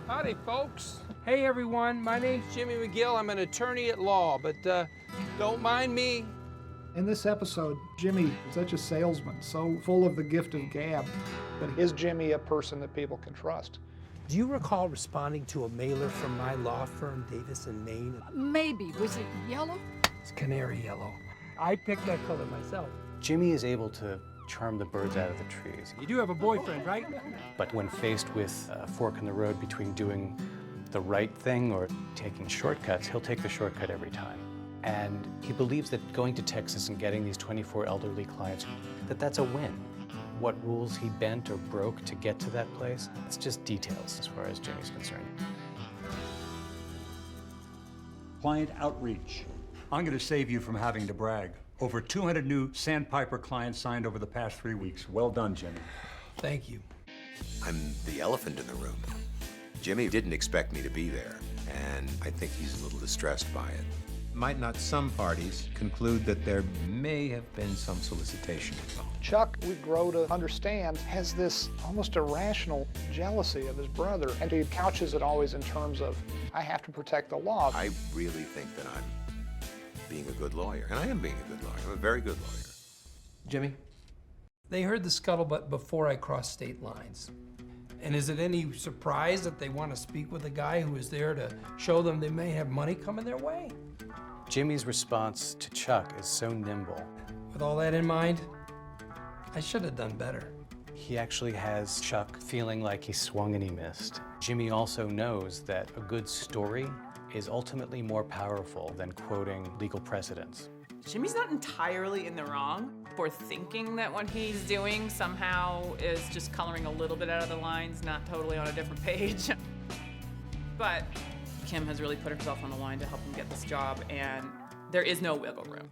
Howdy, folks. Hey, everyone. My name's Jimmy McGill. I'm an attorney at law, but don't mind me. In this episode, Jimmy is such a salesman, so full of the gift of gab. But is Jimmy a person that people can trust? Do you recall responding to a mailer from my law firm, Davis in Maine? Maybe. Was it yellow? It's canary yellow. I picked that color myself. Jimmy is able to charm the birds out of the trees. You do have a boyfriend, right? But when faced with a fork in the road between doing the right thing or taking shortcuts, he'll take the shortcut every time. And he believes that going to Texas and getting these 24 elderly clients, that's a win. What rules he bent or broke to get to that place, it's just details as far as Jimmy's concerned. Client outreach. I'm going to save you from having to brag. Over 200 new Sandpiper clients signed over the past 3 weeks. Well done, Jimmy. Thank you. I'm the elephant in the room. Jimmy didn't expect me to be there, and I think he's a little distressed by it. Might not some parties conclude that there may have been some solicitation involved? Chuck, we grow to understand, has this almost irrational jealousy of his brother, and he couches it always in terms of, I have to protect the law. I really think that I'm being a good lawyer, and I am being a good lawyer. I'm a very good lawyer. Jimmy, they heard the scuttlebutt before I crossed state lines. And is it any surprise that they want to speak with a guy who is there to show them they may have money coming their way? Jimmy's response to Chuck is so nimble. With all that in mind, I should have done better. He actually has Chuck feeling like he swung and he missed. Jimmy also knows that a good story is ultimately more powerful than quoting legal precedents. Jimmy's not entirely in the wrong for thinking that what he's doing somehow is just coloring a little bit out of the lines, not totally on a different page. But Kim has really put herself on the line to help him get this job, and there is no wiggle room.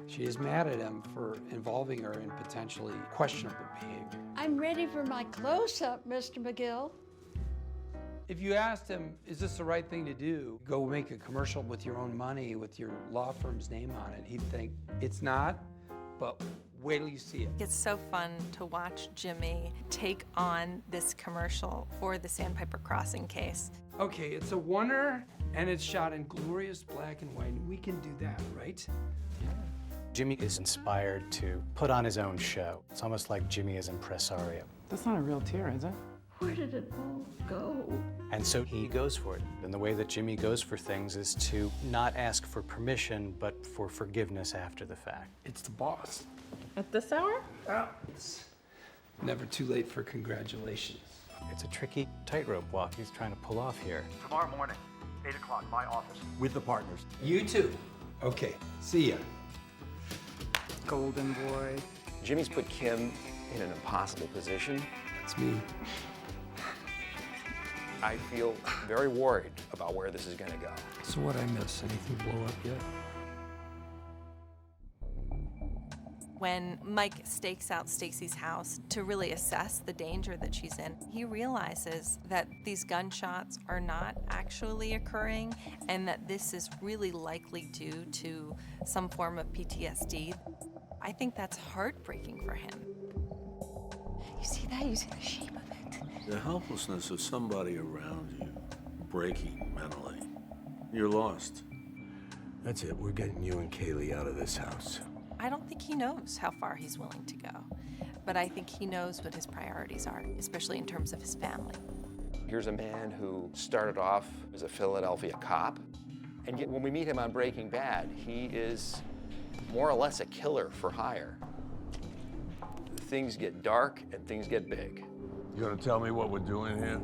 She is mad at him for involving her in potentially questionable behavior. I'm ready for my close-up, Mr. McGill. If you asked him, is this the right thing to do? Go make a commercial with your own money, with your law firm's name on it. He'd think, it's not, but wait till you see it. It's so fun to watch Jimmy take on this commercial for the Sandpiper Crossing case. Okay, it's a oneer, and it's shot in glorious black and white. We can do that, right? Jimmy is inspired to put on his own show. It's almost like Jimmy is impresario. That's not a real tear, is it? Where did it all go? And so he goes for it. And the way that Jimmy goes for things is to not ask for permission, but for forgiveness after the fact. It's the boss. At this hour? Oh, it's never too late for congratulations. It's a tricky tightrope walk he's trying to pull off here. Tomorrow morning, 8 o'clock, my office. With the partners. You too. Okay, see ya. Golden boy. Jimmy's put Kim in an impossible position. That's me. I feel very worried about where this is going to go. So what I miss? Anything blow up yet? When Mike stakes out Stacy's house to really assess the danger that she's in, he realizes that these gunshots are not actually occurring and that this is really likely due to some form of PTSD. I think that's heartbreaking for him. You see that? You see the shape of it? The helplessness of somebody around you, breaking mentally. You're lost. That's it. We're getting you and Kaylee out of this house. I don't think he knows how far he's willing to go, but I think he knows what his priorities are, especially in terms of his family. Here's a man who started off as a Philadelphia cop, and yet when we meet him on Breaking Bad, he is more or less a killer for hire. Things get dark and things get big. You gonna tell me what we're doing here?